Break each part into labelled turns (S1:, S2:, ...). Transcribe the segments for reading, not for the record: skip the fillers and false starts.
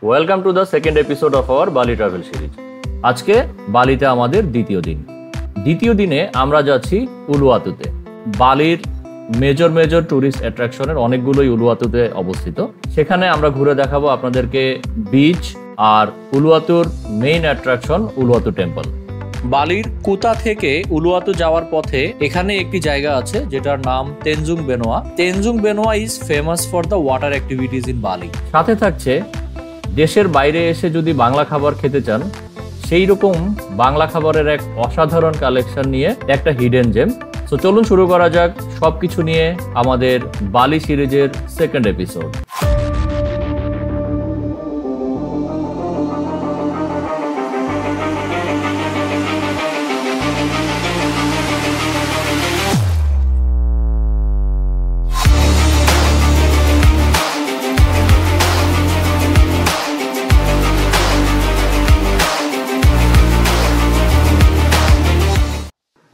S1: Welcome to the second episode of our বালি travel series. আজকে বালিতে আমাদের দ্বিতীয় দিনে আমরা যাচ্ছি উলুয়াতুতে। বালির মেজর ট্যুরিস্ট অ্যাট্রাকশনের অনেকগুলোই উলুয়াতুতে অবস্থিত। সেখানে আমরা ঘুরে দেখাবো আপনাদেরকে বিচ আর উলুয়াতুর মেইন অ্যাট্রাকশন উলুয়াতু টেম্পল। বালির কুতা থেকে উলুয়াতু যাওয়ার পথে এখানে একটি জায়গা আছে যেটার নাম Tanjung Benoa. Tanjung Benoa is famous for the water activities in Bali. সাথে থাকছে দেশের বাইরে এসে যদি বাংলা খাবার খেতে চান সেই রকম বাংলা খাবারের এক অসাধারণ কালেকশন নিয়ে একটা হিডেন জেম। তো চলুন শুরু করা যাক সবকিছু নিয়ে আমাদের বালি সিরিজের সেকেন্ড এপিসোড।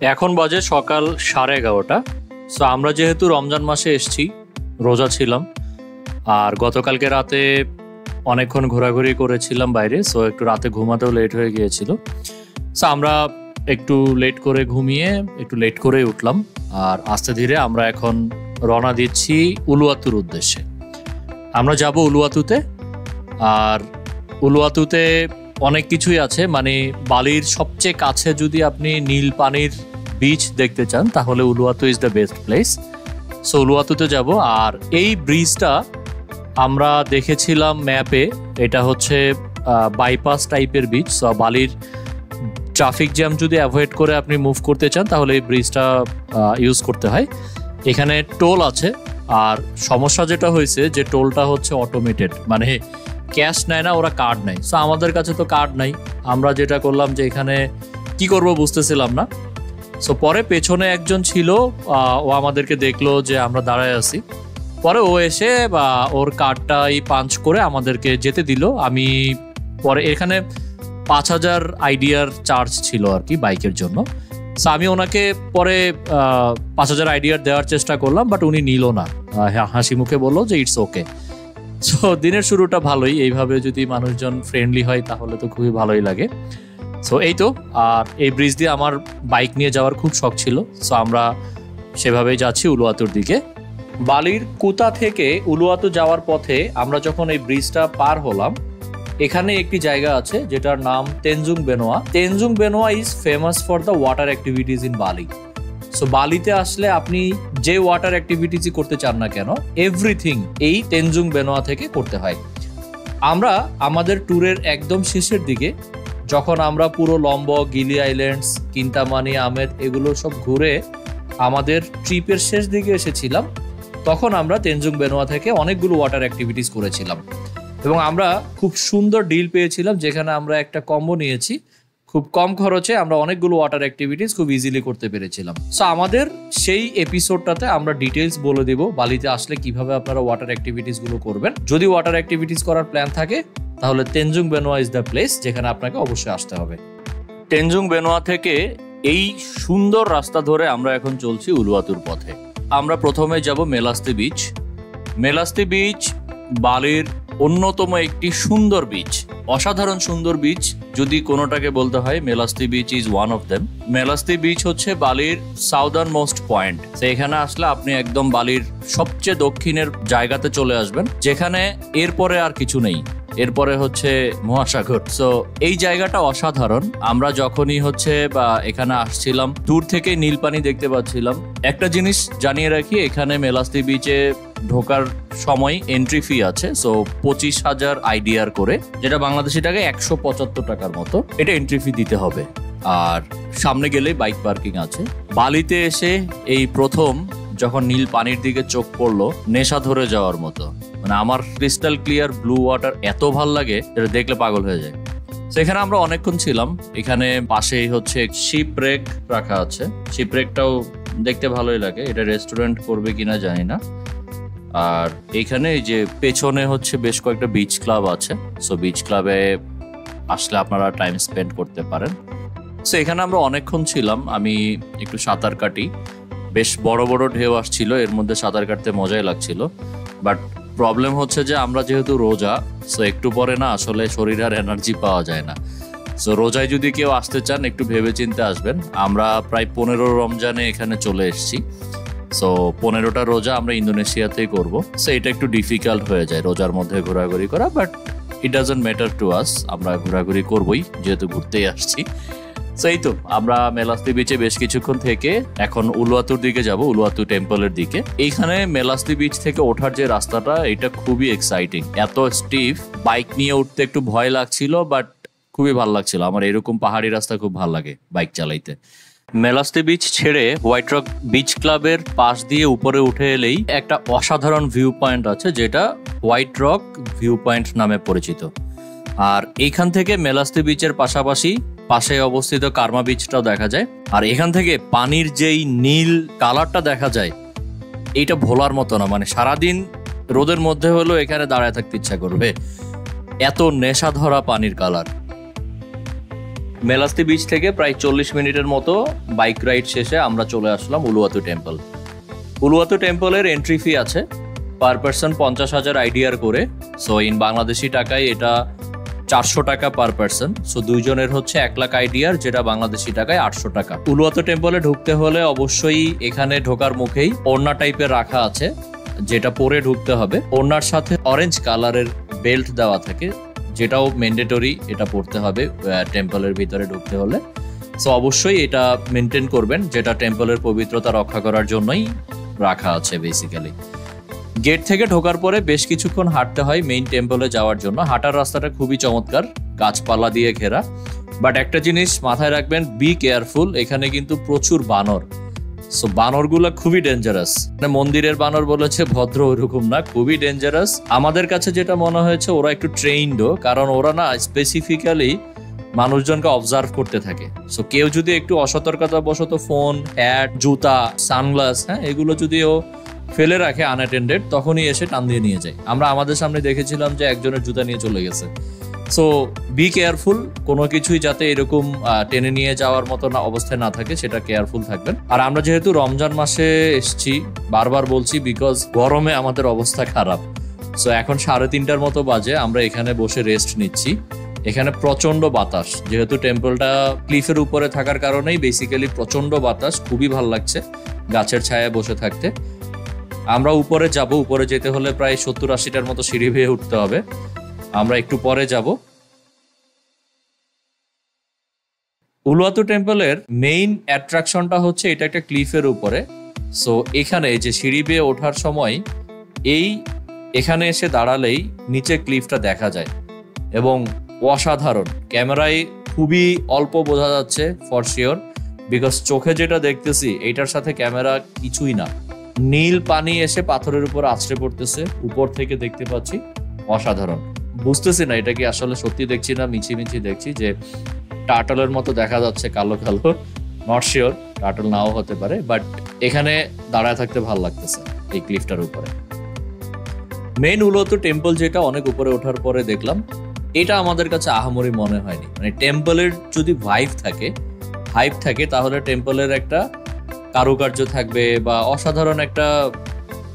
S1: এখন বাজে সকাল 11:30। সো আমরা যেহেতু রমজান মাসে এসছি, রোজা ছিলাম, আর গতকালকে রাতে অনেকক্ষণ ঘোরাঘুরি করেছিলাম বাইরে, সো একটু রাতে ঘুমাতেও লেট হয়ে গিয়েছিল। সো আমরা একটু লেট করে ঘুমিয়ে একটু লেট করে উঠলাম, আর আস্তে ধীরে আমরা এখন রওনা দিচ্ছি উলুয়াতুর উদ্দেশ্যে। আমরা যাব উলুয়াতুতে, আর উলুয়াতুতে অনেক কিছুই আছে। মানে বালির সবচেয়ে কাছে যদি আপনি নীল পানির বিচ দেখতে চান তাহলে Uluwatu is the best place. So উলুয়াতুতে যাব। আর এই ব্রিজটা আমরা দেখেছিলাম ম্যাপে, এটা হচ্ছে বাইপাস টাইপের ব্রিজ। সো বালির ট্রাফিক জ্যাম যদি অ্যাভয়েড করে আপনি মুভ করতে চান তাহলে এই ব্রিজটা ইউজ করতে হয়। এখানে টোল আছে, আর সমস্যা যেটা হয়েছে যে টোলটা হচ্ছে অটোমেটেড, মানে ক্যাশ নেয় না, ওরা কার্ড নেয়। সো আমাদের কাছে তো কার্ড নাই, আমরা যেটা করলাম যে এখানে কি করব বুঝতেছিলাম না। সো পরে পেছনে একজন ছিল, ও আমাদেরকে দেখলো যে আমরা দাঁড়ায় আছি, পরে ও এসে ওর কার্ডটাই পাঞ্চ করে আমাদেরকে যেতে দিল। আমি পরে এখানে 5,000 আইডিয়ার চার্জ ছিল আর কি বাইকের জন্য। সো আমি ওনাকে পরে 5,000 আইডিয়ার দেওয়ার চেষ্টা করলাম, বাট উনি নিল না, হাসি মুখে বললো যে ইটস ওকে। সো দিনের শুরুটা ভালোই, এইভাবে যদি মানুষজন ফ্রেন্ডলি হয় তাহলে তো খুবই ভালোই লাগে। সো এই তো, আর এই ব্রিজ দিয়ে আমার বাইক নিয়ে যাওয়ার খুব শখ ছিল। সো আমরা সেভাবেই যাচ্ছি উলুয়াতুর দিকে। বালির কুতা থেকে উলুয়াতু যাওয়ার পথে আমরা যখন এই ব্রিজটা পার হলাম, এখানে একটি জায়গা আছে যেটার নাম Tanjung Benoa. Tanjung Benoa is famous for the water activities in Bali. So বালিতে আসলে আপনি যে ওয়াটার অ্যাক্টিভিটিসই করতে চান না কেন, এভরিথিং এই তেনজুং বেনোয়া থেকে করতে হয়। আমরা আমাদের ট্যুরের একদম শেষের দিকে যখন আমরা পুরো লম্বক, গিলি আইল্যান্ডস, কিন্তামানি, আমেদ এগুলো সব ঘুরে আমাদের ট্রিপের শেষ দিকে এসেছিলাম, তখন আমরা তেনজুং বেনোয়া থেকে অনেকগুলো ওয়াটার অ্যাক্টিভিটিস করেছিলাম, এবং আমরা খুব সুন্দর ডিল পেয়েছিলাম যেখানে আমরা একটা কম্বো নিয়েছি। খুব কম খরচে আমরা অনেকগুলো ওয়াটার অ্যাক্টিভিটিস খুব ইজিলি করতে পেরেছিলাম। সো আমাদের সেই এপিসোডটাতে আমরা ডিটেলস বলে দেব বালিতে আসলে কিভাবে আপনারা ওয়াটার অ্যাক্টিভিটিস গুলো করবেন। যদি ওয়াটার অ্যাক্টিভিটিস করার প্ল্যান থাকে তাহলে তেনজুং বেনোয়া ইজ দ্য প্লেস যেখানে আপনাকে অবশ্যই আসতে হবে। তেনজুং বেনোয়া থেকে এই সুন্দর রাস্তা ধরে আমরা এখন চলছি উলুয়াতুর পথে। আমরা প্রথমে যাব মেলাস্তি বিচ। মেলাস্তি বিচ বালির অন্যতম একটি সুন্দর বিচ, অসাধারণ সুন্দর বিচ। যদি কোনোটাকে বলতে হয়, Melasti beach is one of them. Melasti beach হচ্ছে বালির সাউদার্ন মোস্ট পয়েন্ট। এখানে আসলে আপনি একদম বালির সবচেয়ে দক্ষিণের জায়গাতে চলে আসবেন, যেখানে এরপরে আর কিছু নেই, এরপরে হচ্ছে মহাসাগর। সো এই জায়গাটা অসাধারণ। আমরা যখনই হচ্ছে এখানে আসছিলাম দূর থেকে নীল পানি দেখতে পাচ্ছিলাম। একটা জিনিস জানিয়ে রাখি, এখানে মেলাস্তি বিচে ঢোকার সময় এন্ট্রি ফি আছে। সো 25,000 আইডিয়ার করে, যেটা বাংলাদেশি টাকায় 175 টাকার মতো, এটা এন্ট্রি ফি দিতে হবে। আর সামনে গেলেই বাইক পার্কিং আছে। বালিতে এসে এই প্রথম যখন নীল পানির দিকে চোখ পড়লো, নেশা ধরে যাওয়ার মতো। মানে আমার ক্রিস্টাল ক্লিয়ার ব্লু ওয়াটার এত ভাল লাগে, এটা দেখলে পাগল হয়ে যায়। সেখানে আমরা অনেকক্ষণ ছিলাম। এখানে পাশেই হচ্ছে শিপ রেক রাখা আছে। শিপ রেকটাও দেখতে ভালোই লাগে। এটা রেস্টুরেন্ট করবে কিনা জানি না। আর এখানে যে পেছনে হচ্ছে বেশ কয়েকটা বিচ ক্লাব আছে। সো বিচ ক্লাবে আসলে আপনারা টাইম স্পেন্ড করতে পারেন। সো এখানে আমরা অনেকক্ষণ ছিলাম। আমি একটু সাঁতার কাটি, বেশ বড় বড় ঢেউ আসছিল, এর মধ্যে সাঁতার কাটতে মজাই লাগছিল। বাট প্রবলেম হচ্ছে যে আমরা যেহেতু রোজা, সো একটু পরে না আসলে শরীর আর এনার্জি পাওয়া যায় না। সো রোজায় যদি কেউ আসতে চান একটু ভেবে চিন্তে আসবেন। আমরা প্রায় 15 রমজানে এখানে চলে এসেছি। সো 15টা রোজা আমরা ইন্দোনেশিয়াতেই করব। সো এটা একটু ডিফিকাল্ট হয়ে যায় রোজার মধ্যে ঘোরাঘুরি করা, but it doesn't matter to us, আমরা ঘোরাঘুরি করবই যেহেতু ঘুরতেই আসছি। সেই তো আমরা মেলাস্তি বিচে বেশ কিছুক্ষণ থেকে এখন উলুয়াতুর দিকে যাব, উলুয়াতু টেম্পলের দিকে। এইখানে মেলাস্তি বিচ থেকে ওঠার যে রাস্তাটা, এটা খুবই এক্সাইটিং। এত স্টিফ, বাইক নিয়ে উঠতে একটু ভয় লাগছিল, বাট খুবই ভালো লাগছিল। আমার এরকম পাহাড়ি রাস্তা খুব ভালো লাগে বাইক চালাইতে। মেলাস্তি বিচ ছেড়ে হোয়াইট রক বিচ ক্লাবের পাশ দিয়ে উপরে উঠে এলেই একটা অসাধারণ ভিউ পয়েন্ট আছে, যেটা হোয়াইট রক ভিউ পয়েন্ট নামে পরিচিত। আর এইখান থেকে মেলাস্তি বিচের পাশাপাশি পাশে অবস্থিত কারমা বিচটাও দেখা যায়। আর এখান থেকে পানির যেই নীল কালারটা দেখা যায়, এইটা ভোলার মতো না। মানে সারাদিন রোদের মধ্যে হলেও এখানে দাঁড়ায় থাকতে ইচ্ছা করবে, এত নেশা ধরা পানির কালার। মেলাস্তি বিচ থেকে প্রায় 40 মিনিটের মতো বাইক রাইড শেষে আমরা চলে আসলাম উলুয়াতু টেম্পল। উলুয়াতু টেম্পলের এন্ট্রি ফি আছে পার পার্সন 50,000 আইডিয়ার করে। সো ইন বাংলাদেশি টাকায় এটা 400 টাকা পার পার্সন। সো দুইজনের হচ্ছে 1 লাখ আইডিয়ার, যেটা বাংলাদেশি টাকায় 800 টাকা। উলুয়াতু টেম্পলে ঢুকতে হলে অবশ্যই এখানে ঢোকার মুখেই ওড়না টাইপের রাখা আছে, যেটা পরে ঢুকতে হবে। ওড়নার সাথে অরেঞ্জ কালারের বেল্ট দেওয়া থাকে, যেটাও ম্যান্ডেটরি, এটা পড়তে হবে টেম্পলের ভিতরে ঢুকতে হলে। সো অবশ্যই এটা মেনটেন করবেন, যেটা টেম্পলের পবিত্রতা রক্ষা করার জন্যই রাখা আছে বেসিক্যালি। গেট থেকে ঢোকার পরে বেশ কিছুক্ষণ হাঁটতে হয় মেইন টেম্পলে যাওয়ার জন্য। হাঁটার রাস্তাটা খুবই চমৎকার, গাছপালা দিয়ে ঘেরা। বাট একটা জিনিস মাথায় রাখবেন, বি কেয়ারফুল, এখানে কিন্তু প্রচুর বানর। সো বানরগুলো খুবই ডেঞ্জারাস। মানে মন্দিরের বানর বলেছে ভদ্র, ওইরকম না, খুবই ডেঞ্জারাস। আমাদের কাছে যেটা মনে হয়েছে ওরা একটু ট্রেইনডও, কারণ ওরা না স্পেসিফিক্যালি মানুষজনকে অবজার্ভ করতে থাকে। সো কেউ যদি একটু অসতর্কতা বশত ফোন, হ্যাট, জুতা, সানগ্লাস, এগুলো যদি ও ফেলে রাখে আনঅ্যাটেন্ডেড, তখনই এসে টান দিয়ে নিয়ে যায়। আমরা আমাদের সামনে দেখেছিলাম যে একজনের জুতা নিয়ে চলে গেছে। সো বি কেয়ারফুল, কোনো কিছুই যাতে এরকম টেনে নিয়ে যাওয়ার মতো না অবস্থায় না থাকে, সেটা কেয়ারফুল থাকবেন। আর আমরা যেহেতু রমজান মাসে এসছি, বারবার বলছি, বিকজ গরমে আমাদের অবস্থা খারাপ। সো এখন 3:30টার মতো বাজে, আমরা এখানে বসে রেস্ট নিচ্ছি। এখানে প্রচন্ড বাতাস, যেহেতু টেম্পলটা ক্লিফের উপরে থাকার কারণেই বেসিক্যালি প্রচন্ড বাতাস, খুবই ভালো লাগছে গাছের ছায়ায় বসে থাকতে। আমরা উপরে যাব, উপরে যেতে হলে প্রায় 70-80টার মতো সিঁড়ি বেয়ে উঠতে হবে। আমরা একটু পরে যাব। উলুয়াতু টেম্পলের মেইন অ্যাট্রাকশনটা হচ্ছে এটা একটা ক্লিফের উপরে। সো এখানে যে সিঁড়ি বেয়ে ওঠার সময় এখানে এসে দাঁড়ালেই নিচে ক্লিফটা দেখা যায়, এবং অসাধারণ। ক্যামেরায় খুবই অল্প বোঝা যাচ্ছে ফর শিওর, বিকজ চোখে যেটা দেখতেছি এইটার সাথে ক্যামেরা কিছুই না। নীল পানি এসে পাথরের উপর আছড়ে পড়তেছে, উপর থেকে দেখতে পাচ্ছি, অসাধারণ। বুঝতেছি না এটা কি আসলে সত্যি দেখছি না মিছি দেখছি, যে টার্টলের মতো দেখা যাচ্ছে কালো কালো, নট শিওর, টার্টল নাও হতে পারে। বাট এখানে দাঁড়ায় থাকতে ভালো লাগতেছে এই ক্লিফটার উপরে। মেইন উলুয়াতু টেম্পল যেটা অনেক উপরে ওঠার পরে দেখলাম, এটা আমাদের কাছে আহামরি মনে হয়নি। মানে টেম্পলের যদি হাইপ থাকে তাহলে টেম্পলের একটা কারুকার্য থাকবে বা অসাধারণ একটা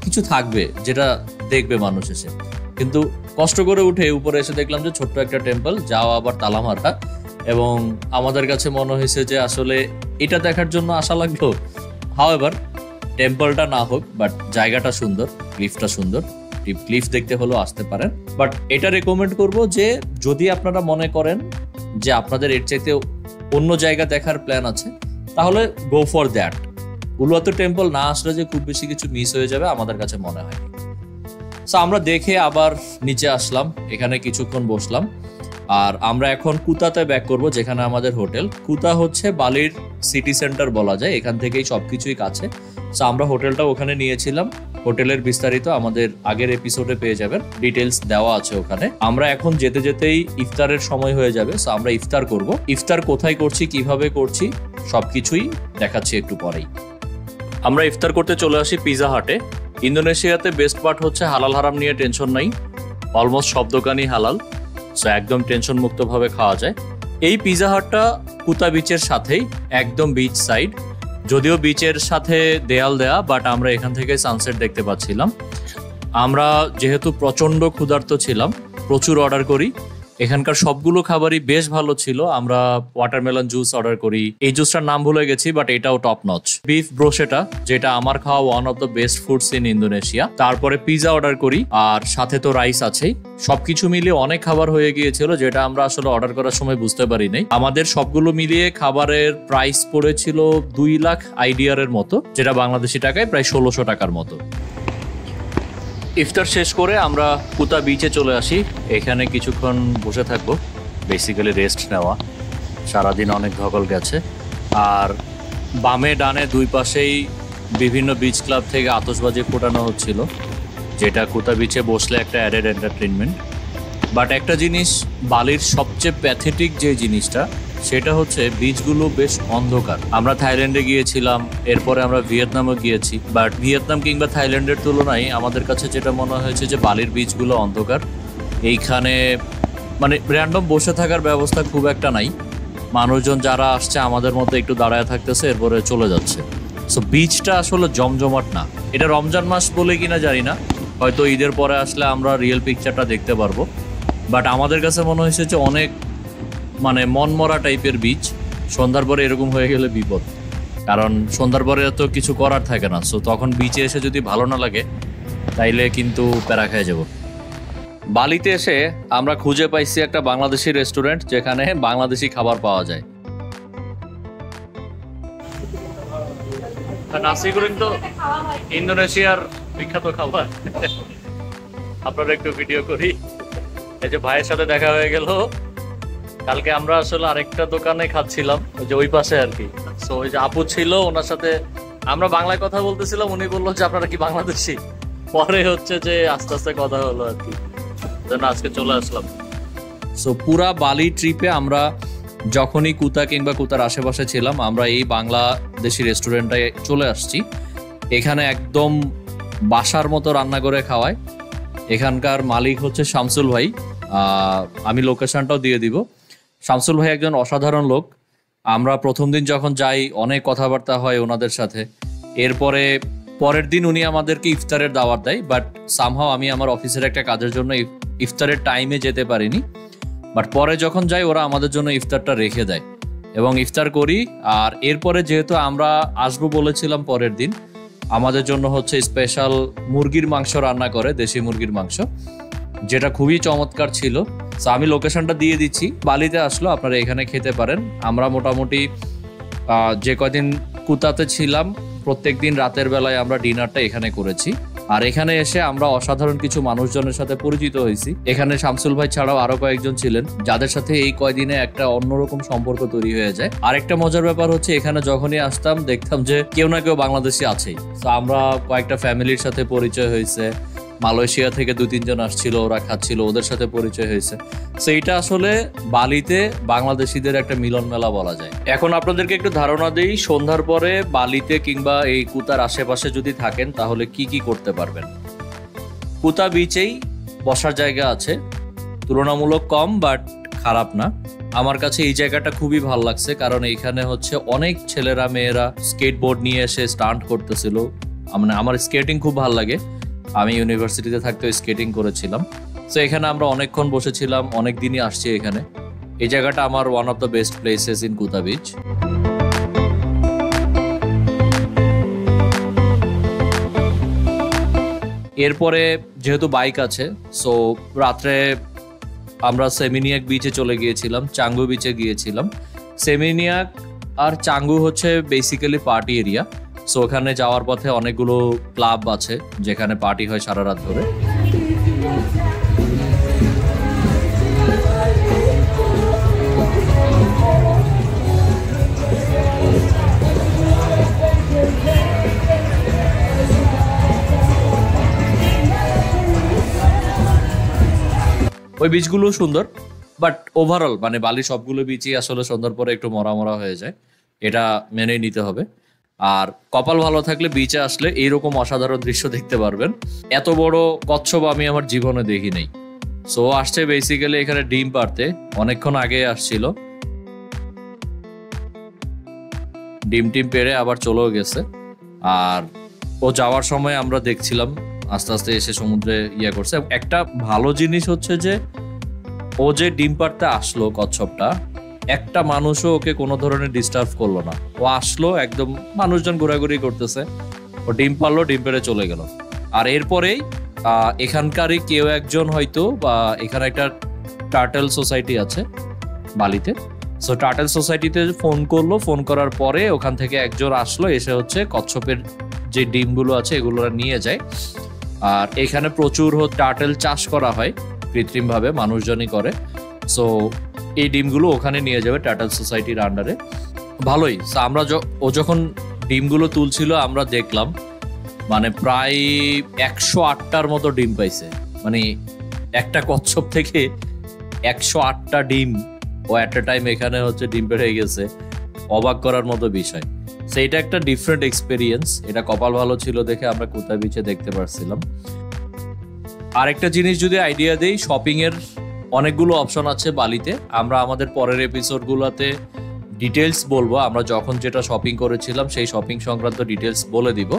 S1: কিছু থাকবে, যেটা দেখবে মানুষ এসে। কিন্তু কষ্ট করে উঠে উপরে এসে দেখলাম যে ছোট্ট একটা টেম্পল, যাও আবার তালা মারা, এবং আমাদের কাছে মনে হয়েছে যে আসলে এটা দেখার জন্য আসা লাগলো। হাওয়েভার টেম্পলটা না হোক, বাট জায়গাটা সুন্দর, ক্লিফটা সুন্দর, ক্লিফ দেখতে হলেও আসতে পারেন। বাট এটা রেকমেন্ড করব যে যদি আপনারা মনে করেন যে আপনাদের এর চাইতে অন্য জায়গা দেখার প্ল্যান আছে, তাহলে গো ফর দ্যাট। উলুয়াতু টেম্পল না আসলে যে খুব বেশি কিছু মিস হয়ে যাবে আমাদের কাছে মনে হয়। সো আমরা দেখে আবার নিচে আসলাম, এখানে কিছুক্ষণ বসলাম। আর আমরা এখন কুতাতে ব্যাক করব, যেখানে আমাদের হোটেল। কুতা হচ্ছে বালির সিটি সেন্টার বলা যায়, এখান থেকেই সবকিছুই কাছে। সো আমরা হোটেলটা ওখানে নিয়েছিলাম। হোটেলের বিস্তারিত আমাদের আগের এপিসোডে পেয়ে যাবেন, ডিটেলস দেওয়া আছে ওখানে। আমরা এখন যেতে যেতেই ইফতারের সময় হয়ে যাবে। সো আমরা ইফতার করব। ইফতার কোথায় করছি, কিভাবে করছি, সবকিছুই দেখাচ্ছি একটু পরেই। আমরা ইফতার করতে চলে আসি পিজা হাটে। ইন্দোনেশিয়াতে বেস্ট পার্ট হচ্ছে হালাল হারাম নিয়ে টেনশন নাই, অলমোস্ট সব দোকানই হালাল। সো একদম টেনশন মুক্তভাবে খাওয়া যায়। এই পিজা হাটটা কুতা বিচের সাথেই, একদম বিচ সাইড, যদিও বিচের সাথে দেয়াল দেয়া, বাট আমরা এখান থেকে সানসেট দেখতে পাচ্ছিলাম। আমরা যেহেতু প্রচন্ড ক্ষুধার্ত ছিলাম, প্রচুর অর্ডার করি। এখানকার সবগুলো খাবারই বেশ ভালো ছিল। আমরা ওয়াটারমেলন জুস অর্ডার করি, এই জুসটার নাম ভুলে গেছি, বাট এটাও টপ নচ। বিফ ব্রোশেটা, যেটা আমার খাওয়া one of the best foods in Indonesia. তারপরে পিৎজা অর্ডার করি, আর সাথে তো রাইস আছেই। সবকিছু মিলিয়ে অনেক খাবার হয়ে গিয়েছিল, যেটা আমরা আসলে অর্ডার করার সময় বুঝতে পারি নাই। আমাদের সবগুলো মিলিয়ে খাবারের প্রাইস পড়েছিল 2 লাখ আইডিআর এর মতো, যেটা বাংলাদেশি টাকায় প্রায় 1600 টাকার মতো। ইফতার শেষ করে আমরা কুতা বিচে চলে আসি। এখানে কিছুক্ষণ বসে থাকবো, বেসিক্যালি রেস্ট নেওয়া। সারাদিন অনেক ধকল গেছে। আর বামে ডানে দুই পাশেই বিভিন্ন বিচ ক্লাব থেকে আতশবাজি ফোটানো হচ্ছিল, যেটা কুতা বিচে বসলে একটা অ্যাডেড এন্টারটেনমেন্ট। বাট একটা জিনিস, বালির সবচেয়ে প্যাথেটিক যে জিনিসটা, সেটা হচ্ছে বিচগুলো বেশ অন্ধকার। আমরা থাইল্যান্ডে গিয়েছিলাম, এরপরে আমরা ভিয়েতনামও গিয়েছি, বাট ভিয়েতনাম কিংবা থাইল্যান্ডের তুলনায় আমাদের কাছে যেটা মনে হয়েছে যে বালির বিচগুলো অন্ধকার। এইখানে মানে র্যান্ডম বসে থাকার ব্যবস্থা খুব একটা নাই। মানুষজন যারা আসছে আমাদের মতো একটু দাঁড়ায় থাকতেছে, এরপরে চলে যাচ্ছে। সো বিচটা আসলে জমজমাট না। এটা রমজান মাস বলে কিনা জানি না, হয়তো ঈদের পরে আসলে আমরা রিয়েল পিকচারটা দেখতে পারবো। বাট আমাদের কাছে মনে হয়েছে যে অনেক মানে মনমরা টাইপের বিচ। সন্ধ্যার পরে এরকম হয়ে গেলে বিপদ, কারণ সন্ধ্যার পরে তো কিছু করার থাকে না। সো তখন বিচে এসে যদি ভালো না লাগে, তাইলে কিন্তু প্যারা খেয়ে যাব। বালিতে এসে আমরা খুঁজে পাইছি একটা বাংলাদেশি রেস্টুরেন্ট, যেখানে বাংলাদেশি খাবার পাওয়া যায়। নাসি গোরিং তো ইন্দোনেশিয়ার বিখ্যাত খাবার। আপনারা একটু ভিডিও করি। এই যে ভাইয়ের সাথে দেখা হয়ে গেল। কালকে আমরা আসলে আরেকটা দোকানে খাচ্ছিলাম, ওই যে ওই পাশে আর কি। সো ওই যে আপু ছিল, ওনার সাথে আমরা বাংলায় কথা বলতেছিলাম। উনি বললো যে আপনারা কি বাংলাদেশি? পরে হচ্ছে যে আস্তে আস্তে কথা হলো আর কি, জন্য আজকে চলে আসলাম। সো পুরা বালি ট্রিপে আমরা যখনই কুতা কিংবা কুতার আশেপাশে ছিলাম, আমরা এই বাংলাদেশি রেস্টুরেন্টে চলে আসছি। এখানে একদম বাসার মতো রান্না করে খাওয়ায়। এখানকার মালিক হচ্ছে শামসুল ভাই। আমি লোকেশনটাও দিয়ে দিব। শামসুল ভাই একজন অসাধারণ লোক। আমরা প্রথম দিন যখন যাই, অনেক কথাবার্তা হয় ওনাদের সাথে। এরপরে পরের দিন উনি আমাদেরকে ইফতারের দাওয়াত দেয়, বাট সামহাও আমি আমার অফিসের একটা কাজের জন্য ইফতারের টাইমে যেতে পারিনি। বাট পরে যখন যাই, ওরা আমাদের জন্য ইফতারটা রেখে দেয় এবং ইফতার করি। আর এরপরে যেহেতু আমরা আসবো বলেছিলাম পরের দিন, আমাদের জন্য হচ্ছে স্পেশাল মুরগির মাংস রান্না করে, দেশি মুরগির মাংস, যেটা খুবই চমৎকার ছিল। সো আমি লোকেশনটা দিয়ে দিচ্ছি, বালিতে আসলো আপনারা এখানে খেতে পারেন। আমরা মোটামুটি যে কদিন কুতাতে ছিলাম, প্রত্যেক দিন রাতের বেলায় আমরা ডিনারটা এখানে করেছি। আর এখানে এসে আমরা অসাধারণ কিছু মানুষজনের সাথে পরিচিত হয়েছি। এখানে শামসুল ভাই ছাড়াও আরো কয়েকজন ছিলেন, যাদের সাথে এই কয়দিনে একটা অন্যরকম সম্পর্ক তৈরি হয়ে যায়। আরেকটা মজার ব্যাপার হচ্ছে, এখানে যখনই আসতাম দেখতাম যে কেউ না কেউ বাংলাদেশি আছেই। তো আমরা কয়েকটা ফ্যামিলির সাথে পরিচয় হয়েছে। মালয়েশিয়া থেকে 2-3 জন আসছিল, ওরা খাচ্ছিল, ওদের সাথে পরিচয় হয়েছে। তো এইটা আসলে বালিতে বাংলাদেশিদের একটা মিলন মেলা বলা যায়। এখন আপনাদেরকে একটু ধারণা দেই, সন্ধ্যার পরে বালিতে কিংবা এই কুতার আশেপাশে যদি থাকেন, তাহলে কি কি করতে পারবেন। কুতা বিচেই বসার জায়গা আছে, তুলনামূলক কম, বাট খারাপ না। আমার কাছে এই জায়গাটা খুবই ভালো লাগছে, কারণ এইখানে হচ্ছে অনেক ছেলেরা মেয়েরা স্কেটবোর্ড নিয়ে এসে স্টান্ট করতেছিল। মানে আমার স্কেটিং খুব ভালো লাগে, আমি ইউনিভার্সিটিতে থাকতে স্কেটিং করেছিলাম। সো এখানে আমরা অনেকক্ষণ বসেছিলাম, অনেক দিনই আসছি এখানে। এই জায়গাটা আমার one of the best places in কুতা beach. এরপরে যেহেতু বাইক আছে, সো রাত্রে আমরা সেমিনিয়াক বিচে চলে গিয়েছিলাম, চাঙ্গু বিচে গিয়েছিলাম। সেমিনিয়াক আর চাঙ্গু হচ্ছে বেসিক্যালি পার্টি এরিয়া। সো ওখানে যাওয়ার পথে অনেকগুলো ক্লাব আছে, যেখানে পার্টি হয় সারা রাত ধরে। ওই বিচগুলো সুন্দর, বাট ওভারঅল মানে বালি সবগুলো বিচই আসলে সন্ধ্যার পরে একটু মরা মরা হয়ে যায়, এটা মেনেই নিতে হবে। আর কপাল ভালো থাকলে বিচে আসলে এইরকম অসাধারণ দৃশ্য দেখতে পারবেন। এত বড় কচ্ছপ আমি আমার জীবনে দেখি নাই। সো আসছে বেসিক্যালি এখানে ডিম পাড়তে, অনেকক্ষণ আগে আসছিল, ডিম টিম পেড়ে আবার চলেও গেছে। আর ও যাওয়ার সময় আমরা দেখছিলাম আস্তে আস্তে এসে সমুদ্রে করছে। একটা ভালো জিনিস হচ্ছে যে ও যে ডিম পাড়তে আসলো কচ্ছপটা, একটা মানুষও ওকে কোনো ধরনের ডিস্টার্ব করলো না। ও আসলো, একদম মানুষজন ঘোরাঘুরি করতেছে, ও ডিম পারলো, ডিম পেড়ে চলে গেল। আর এরপরেই এখানকারই কেউ একজন হয়তো, বা এখানে একটা টার্টেল সোসাইটি আছে বালিতে, সো টার্টেল সোসাইটিতে ফোন করলো, ফোন করার পরে ওখান থেকে একজন আসলো, এসে হচ্ছে কচ্ছপের যে ডিমগুলো আছে এগুলো নিয়ে যায়। আর এখানে প্রচুর টার্টেল চাষ করা হয় কৃত্রিমভাবে, মানুষজনই করে। সো এই ডিমগুলো ওখানে নিয়ে যাবে টার্টেল সোসাইটির আন্ডারে। ভালোই। আমরা ও যখন ডিমগুলো তুলছিল আমরা দেখলাম মানে প্রায় 108টার মতো ডিম পাইছে। মানে একটা কচ্ছপ থেকে 108টা ডিম ও এট এ টাইম এখানে হচ্ছে ডিম পেড়ে গেছে, অবাক করার মতো বিষয়। সেইটা একটা ডিফারেন্ট এক্সপেরিয়েন্স। এটা কপাল ভালো ছিল দেখে আমরা কুতা বিচে দেখতে পারছিলাম। আরেকটা জিনিস যদি আইডিয়া দেই, শপিং এর অনেকগুলো অপশন আছে বালিতে। আমরা আমাদের পরের এপিসোডগুলোতে ডিটেলস বলবো, আমরা যখন যেটা শপিং করেছিলাম সেই শপিং সংক্রান্ত ডিটেলস বলে দিব।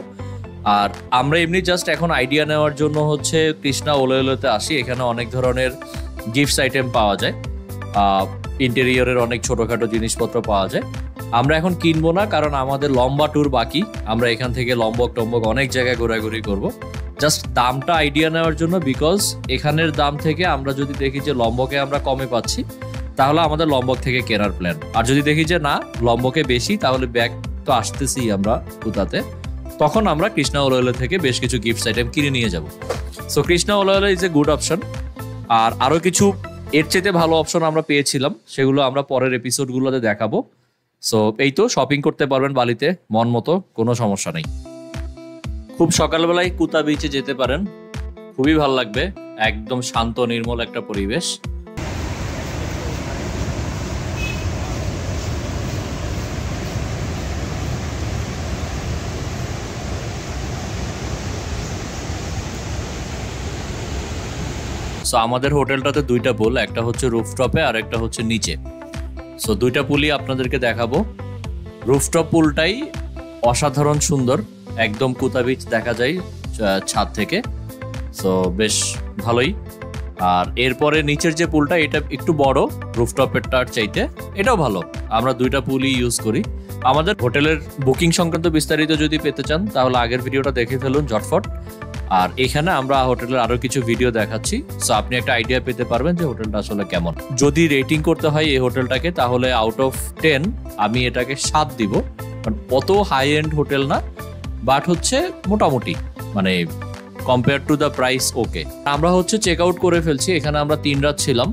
S1: আর আমরা এমনি জাস্ট এখন আইডিয়া নেওয়ার জন্য হচ্ছে কৃষ্ণা ওলোতে আসি। এখানে অনেক ধরনের গিফটস আইটেম পাওয়া যায়, ইন্টেরিয়রের অনেক ছোটখাটো জিনিসপত্র পাওয়া যায়। আমরা এখন কিনবো না, কারণ আমাদের লম্বা ট্যুর বাকি। আমরা এখান থেকে লম্বক টম্বক অনেক জায়গায় ঘোরাঘুরি করব। জাস্ট দামটা আইডিয়া নেওয়ার জন্য, বিকজ এখানের দাম থেকে আমরা যদি দেখি যে লম্বকে আমরা কমে পাচ্ছি, তাহলে আমাদের লম্বক থেকে কেনার প্ল্যান। আর যদি দেখি যে না, লম্বকে বেশি, তাহলে ব্যাগ তো আসতেছি আমরা কুতাতে, তখন আমরা কৃষ্ণা ওলোলে থেকে বেশ কিছু গিফটস আইটেম কিনে নিয়ে যাব। So Krisna Olole is a good option. আর আরো কিছু এর চেয়ে ভালো অপশন আমরা পেয়েছিলাম, সেগুলো আমরা পরের এপিসোডগুলোতে দেখাবো। সো এই তো, শপিং করতে পারবেন বালিতে মন মতো, কোনো সমস্যা নেই। খুব সকালবেলায় কুতা বিচে যেতে পারেন, খুবই ভালো লাগবে। একদম শান্ত নির্মল একটা পরিবেশ। সো আমাদের হোটেলটাতে দুইটা পুল, একটা হচ্ছে রুফটপে আর একটা হচ্ছে নিচে। সো দুইটা পুলই আপনাদেরকে দেখাবো। রুফটপ পুলটাই অসাধারণ সুন্দর, একদম কুতা বিচ দেখা যায় ছাদ থেকে। সো বেশ ভালোই। আর এরপরে নিচের যে পুলটা, এটা একটু বড় রুফটপেরটার চাইতে, এটাও ভালো। আমরা দুইটা পুলই ইউজ করি। আমাদের হোটেলের বুকিং সংক্রান্ত বিস্তারিত যদি পেতে চান, তাহলে আগের ভিডিওটা দেখে ফেলুন ঝটফট। আর এখানে আমরা হোটেলের আরো কিছু ভিডিও দেখাচ্ছি, সো আপনি একটা আইডিয়া পেতে পারবেন যে হোটেলটা আসলে কেমন। যদি রেটিং করতে হয় এই হোটেলটাকে, তাহলে আউট অফ 10 আমি এটাকে 7 দিব। কারণ অত হাই এন্ড হোটেল না, বাট হচ্ছে মোটামুটি, মানে compare to the price okay. আমরা হচ্ছে চেক আউট করে ফেলছি। এখানে আমরা 3 রাত ছিলাম,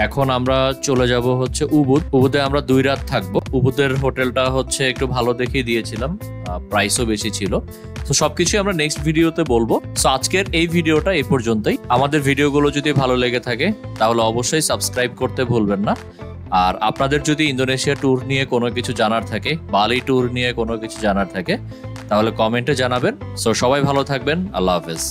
S1: এখন আমরা চলে যাব হচ্ছে উবুদ। উবুদে আমরা 2 রাত থাকবো। উবুদের হোটেলটা হচ্ছে একটু ভালো দেখেই দিয়েছিলাম, প্রাইসও বেশি ছিল। তো সবকিছু আমরা নেক্সট ভিডিওতে বলবো। সো আজকের এই ভিডিওটা এই পর্যন্তই। আমাদের ভিডিওগুলো যদি ভালো লেগে থাকে, তাহলে অবশ্যই সাবস্ক্রাইব করতে ভুলবেন না। আর আপনাদের যদি ইন্দোনেশিয়া ট্যুর নিয়ে কোনো কিছু জানার থাকে, বালি ট্যুর নিয়ে কোনো কিছু জানার থাকে, তাহলে কমেন্টে জানাবেন। সো সবাই ভালো থাকবেন। আল্লাহ হাফেজ।